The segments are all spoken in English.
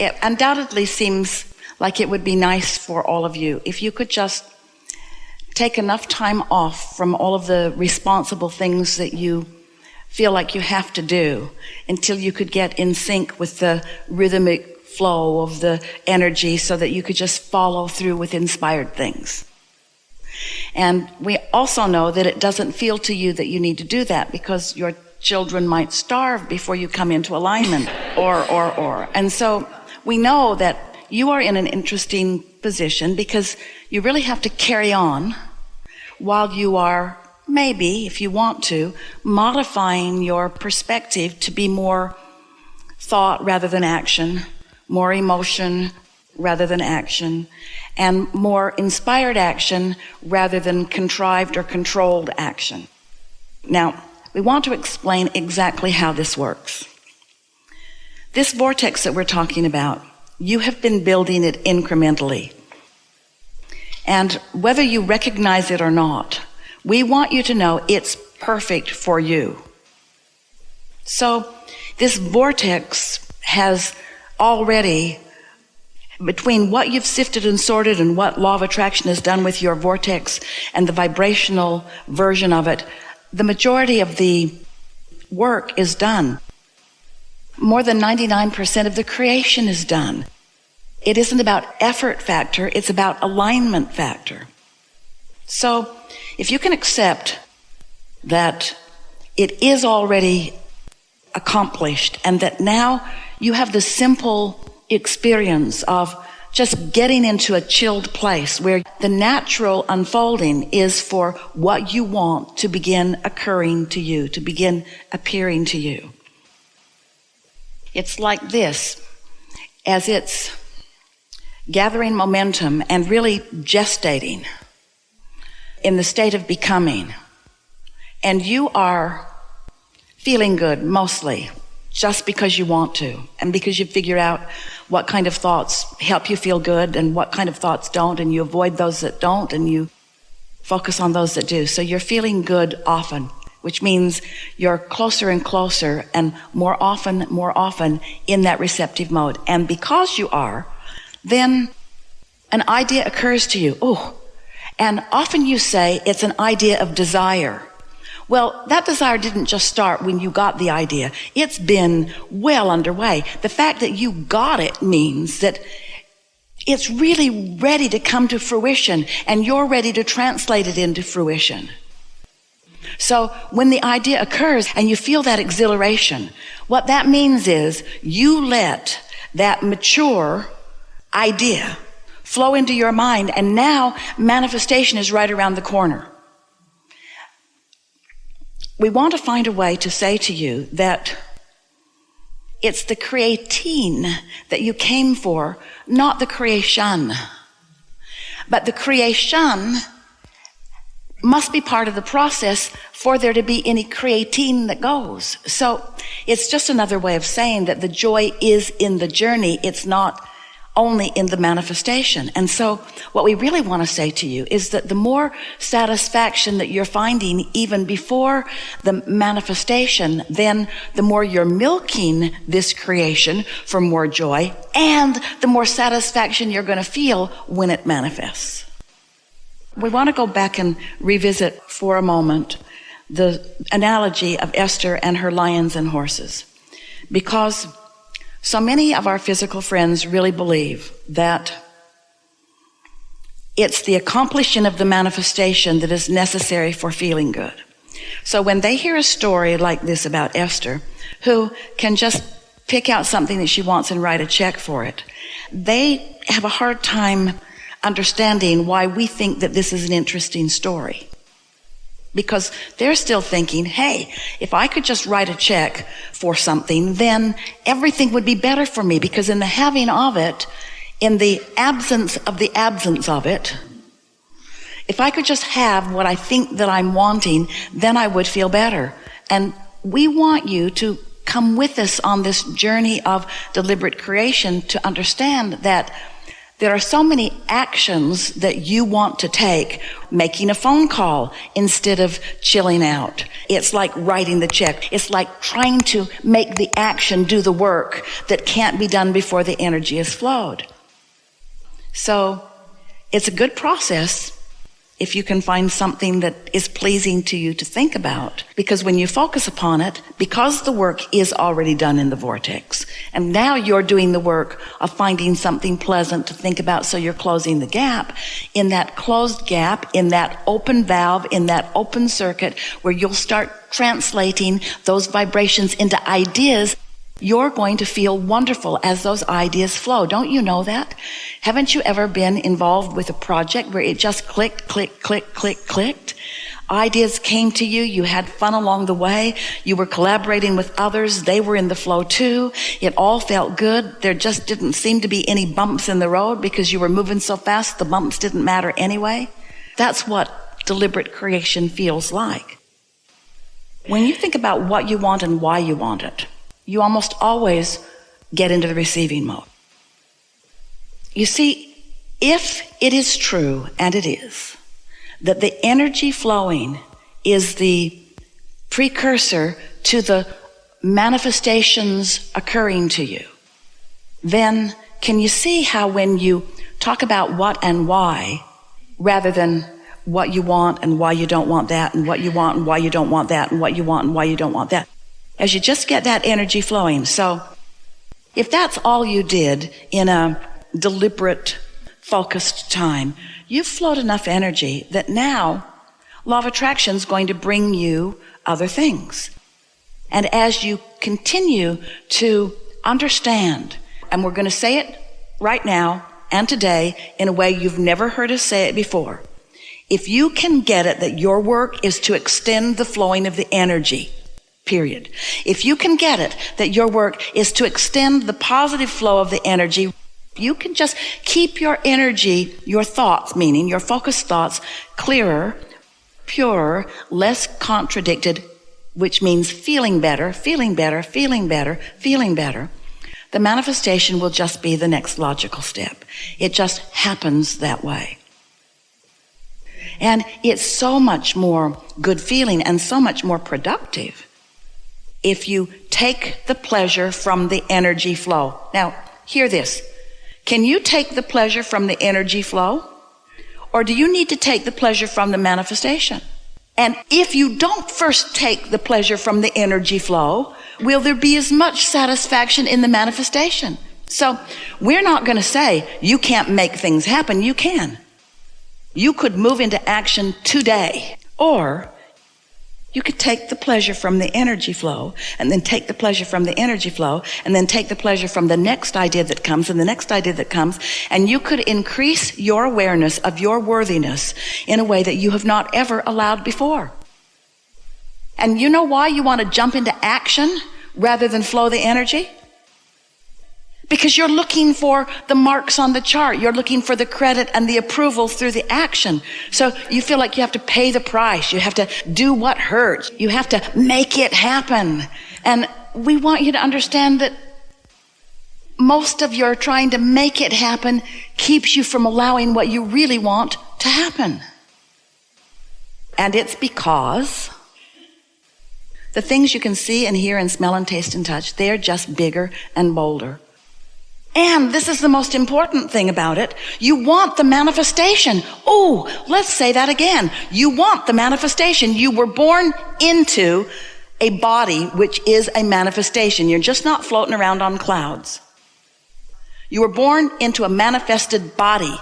it undoubtedly seems like it would be nice for all of you if you could just take enough time off from all of the responsible things that you feel like you have to do until you could get in sync with the rhythmic flow of the energy so that you could just follow through with inspired things. And we also know that it doesn't feel to you that you need to do that because your children might starve before you come into alignment or. And so we know that you are in an interesting position because you really have to carry on while you are, maybe, if you want to, modifying your perspective to be more thought rather than action, more emotion rather than action, and more inspired action rather than contrived or controlled action. Now, we want to explain exactly how this works. This vortex that we're talking about, you have been building it incrementally. And whether you recognize it or not, we want you to know it's perfect for you. So this vortex has already, between what you've sifted and sorted and what law of attraction has done with your vortex and the vibrational version of it, the majority of the work is done. More than 99% of the creation is done. It isn't about effort factor, it's about alignment factor. So if you can accept that it is already accomplished and that now you have the simple experience of just getting into a chilled place where the natural unfolding is for what you want to begin occurring to you, to begin appearing to you. It's like this, as it's gathering momentum and really gestating in the state of becoming. And you are feeling good mostly just because you want to and because you figure out what kind of thoughts help you feel good and what kind of thoughts don't, and you avoid those that don't and you focus on those that do. So you're feeling good often, which means you're closer and closer and more often in that receptive mode. And because you are, then an idea occurs to you. Oh, and often you say it's an idea of desire. Well, that desire didn't just start when you got the idea. It's been well underway. The fact that you got it means that it's really ready to come to fruition and you're ready to translate it into fruition. So when the idea occurs and you feel that exhilaration, what that means is you let that mature idea flow into your mind, and now manifestation is right around the corner. We want to find a way to say to you that it's the creating that you came for, not the creation. But the creation must be part of the process for there to be any creating that goes. So it's just another way of saying that the joy is in the journey. It's not only in the manifestation. And so what we really want to say to you is that the more satisfaction that you're finding even before the manifestation, then the more you're milking this creation for more joy, and the more satisfaction you're going to feel when it manifests. We want to go back and revisit for a moment the analogy of Esther and her lions and horses, because so many of our physical friends really believe that it's the accomplishing of the manifestation that is necessary for feeling good. So when they hear a story like this about Esther, who can just pick out something that she wants and write a check for it, they have a hard time understanding why we think that this is an interesting story. Because they're still thinking, hey, if I could just write a check for something, then everything would be better for me, because in the having of it, in the absence of it, if I could just have what I think that I'm wanting, then I would feel better. And we want you to come with us on this journey of deliberate creation to understand that There are so many actions that you want to take. Making a phone call instead of chilling out. It's like writing the check. It's like trying to make the action do the work that can't be done before the energy has flowed. So it's a good process if you can find something that is pleasing to you to think about. Because when you focus upon it, because the work is already done in the vortex, and now you're doing the work of finding something pleasant to think about, so you're closing the gap. In that closed gap, in that open valve, in that open circuit, where you'll start translating those vibrations into ideas, you're going to feel wonderful as those ideas flow. Don't you know that? Haven't you ever been involved with a project where it just clicked, clicked? Ideas came to you. You had fun along the way. You were collaborating with others. They were in the flow too. It all felt good. There just didn't seem to be any bumps in the road because you were moving so fast. The bumps didn't matter anyway. That's what deliberate creation feels like. When you think about what you want and why you want it, you almost always get into the receiving mode. You see, if it is true, and it is, that the energy flowing is the precursor to the manifestations occurring to you, then can you see how when you talk about what and why, rather than what you want and why you don't want that, and what you want and why you don't want that, and what you want and why you don't want that, as you just get that energy flowing. So if that's all you did in a deliberate, focused time, you've flowed enough energy that now law of attraction is going to bring you other things. And as you continue to understand, and we're going to say it right now and today in a way you've never heard us say it before, if you can get it that your work is to extend the flowing of the energy, period. If you can get it that your work is to extend the positive flow of the energy, you can just keep your energy, your thoughts, meaning your focused thoughts, clearer, purer, less contradicted, which means feeling better, feeling better, feeling better, feeling better. The manifestation will just be the next logical step. It just happens that way. And it's so much more good feeling and so much more productive if you take the pleasure from the energy flow. Now, hear this. Can you take the pleasure from the energy flow? Or do you need to take the pleasure from the manifestation? And if you don't first take the pleasure from the energy flow, will there be as much satisfaction in the manifestation? So we're not going to say you can't make things happen. You can. You could move into action today, or you could take the pleasure from the energy flow, and then take the pleasure from the energy flow, and then take the pleasure from the next idea that comes, and the next idea that comes, and you could increase your awareness of your worthiness in a way that you have not ever allowed before. And you know why you want to jump into action rather than flow the energy? Because you're looking for the marks on the chart. You're looking for the credit and the approval through the action. So you feel like you have to pay the price. You have to do what hurts. You have to make it happen. And we want you to understand that most of your trying to make it happen keeps you from allowing what you really want to happen. And it's because the things you can see and hear and smell and taste and touch, they're just bigger and bolder. And this is the most important thing about it. You want the manifestation. Oh, let's say that again. You want the manifestation. You were born into a body which is a manifestation. You're just not floating around on clouds. You were born into a manifested body.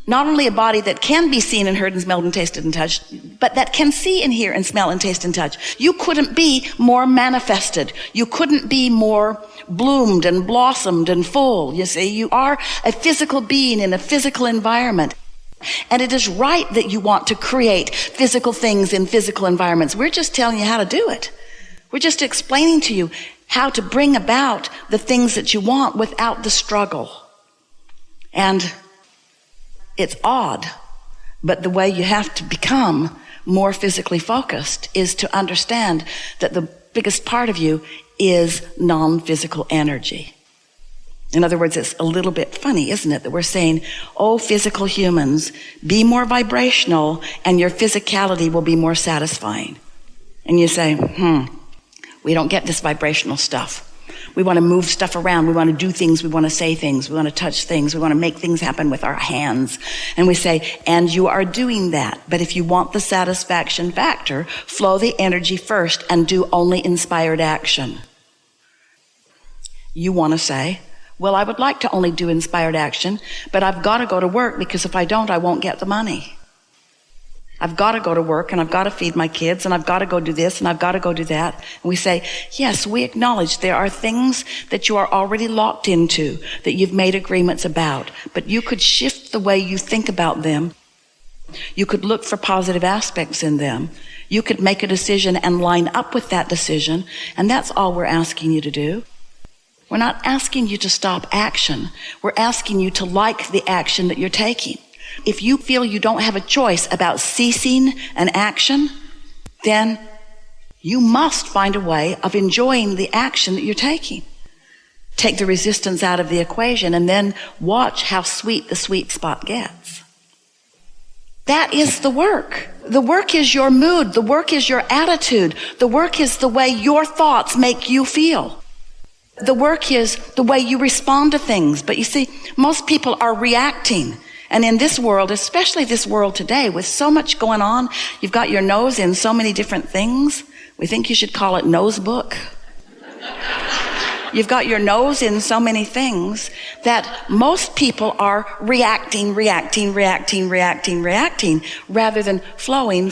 Not only a body that can be seen and heard and smelled and tasted and touched, but that can see and hear and smell and taste and touch. You couldn't be more manifested. You couldn't be more bloomed and blossomed and full. You see, you are a physical being in a physical environment. And it is right that you want to create physical things in physical environments. We're just telling you how to do it. We're just explaining to you how to bring about the things that you want without the struggle. And it's odd, but the way you have to become more physically focused is to understand that the biggest part of you is non-physical energy. In other words, it's a little bit funny, isn't it, that we're saying, oh, physical humans, be more vibrational and your physicality will be more satisfying. And you say, we don't get this vibrational stuff. We want to move stuff around. We want to do things. We want to say things. We want to touch things. We want to make things happen with our hands. And we say, and you are doing that. But if you want the satisfaction factor, flow the energy first and do only inspired action. You want to say, well, I would like to only do inspired action, but I've got to go to work because if I don't, I won't get the money. I've got to go to work and I've got to feed my kids and I've got to go do this and I've got to go do that. And we say, yes, we acknowledge there are things that you are already locked into, that you've made agreements about, but you could shift the way you think about them. You could look for positive aspects in them. You could make a decision and line up with that decision. And that's all we're asking you to do. We're not asking you to stop action. We're asking you to like the action that you're taking. If you feel you don't have a choice about ceasing an action, then you must find a way of enjoying the action that you're taking. Take the resistance out of the equation and then watch how sweet the sweet spot gets. That is the work. The work is your mood. The work is your attitude. The work is the way your thoughts make you feel. The work is the way you respond to things. But you see, most people are reacting. And in this world, especially this world today, with so much going on, you've got your nose in so many different things. We think you should call it nose book. You've got your nose in so many things that most people are reacting, rather than flowing.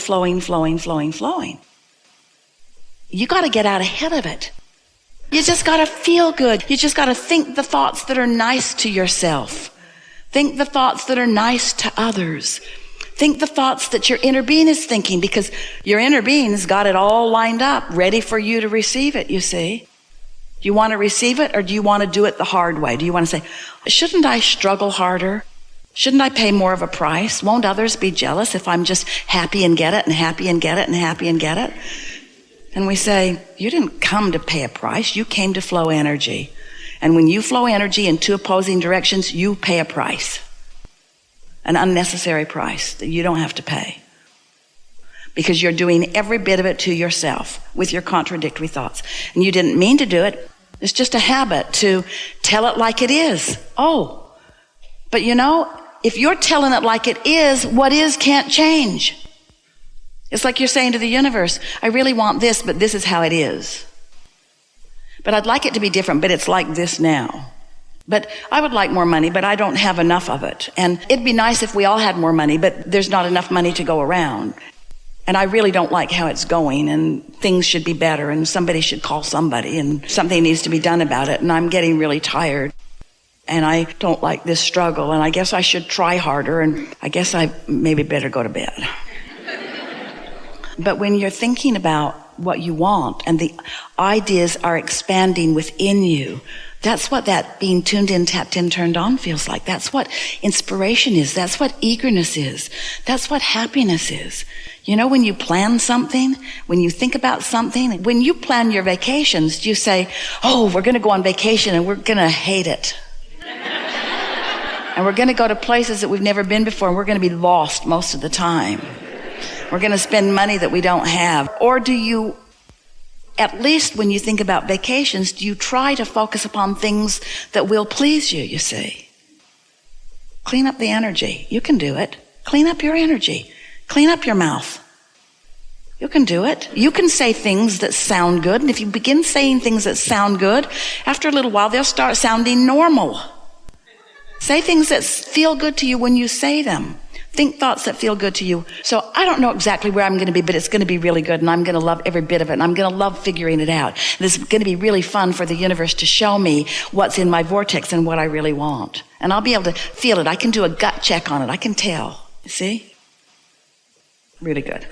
You got to get out ahead of it. You just got to feel good. You just got to think the thoughts that are nice to yourself. Think the thoughts that are nice to others. Think the thoughts that your inner being is thinking, because your inner being's got it all lined up, ready for you to receive it, you see. Do you want to receive it, or do you want to do it the hard way? Do you want to say, shouldn't I struggle harder? Shouldn't I pay more of a price? Won't others be jealous if I'm just happy and get it and happy and get it and happy and get it? And we say, you didn't come to pay a price. You came to flow energy. And when you flow energy in two opposing directions, you pay a price. An unnecessary price that you don't have to pay. Because you're doing every bit of it to yourself with your contradictory thoughts. And you didn't mean to do it. It's just a habit to tell it like it is. Oh, but you know, if you're telling it like it is, what is can't change. It's like you're saying to the universe, I really want this, but this is how it is. But I'd like it to be different, but it's like this now. But I would like more money, but I don't have enough of it. And it'd be nice if we all had more money, but there's not enough money to go around. And I really don't like how it's going, and things should be better, and somebody should call somebody, and something needs to be done about it. And I'm getting really tired. And I don't like this struggle, and I guess I should try harder, and I guess I maybe better go to bed. But when you're thinking about what you want and the ideas are expanding within you, that's what that being tuned in, tapped in, turned on feels like. That's what inspiration is. That's what eagerness is. That's what happiness is. You know, when you plan something, when you think about something, when you plan your vacations, you say, oh, we're going to go on vacation and we're going to hate it. And we're going to go to places that we've never been before, and we're going to be lost most of the time. We're going to spend money that we don't have. Or do you, at least when you think about vacations, do you try to focus upon things that will please you, you see? Clean up the energy. You can do it. Clean up your energy. Clean up your mouth. You can do it. You can say things that sound good. And if you begin saying things that sound good, after a little while, they'll start sounding normal. Say things that feel good to you when you say them. Think thoughts that feel good to you. So I don't know exactly where I'm going to be, but it's going to be really good, and I'm going to love every bit of it, and I'm going to love figuring it out. And it's going to be really fun for the universe to show me what's in my vortex and what I really want. And I'll be able to feel it. I can do a gut check on it. I can tell. You see? Really good.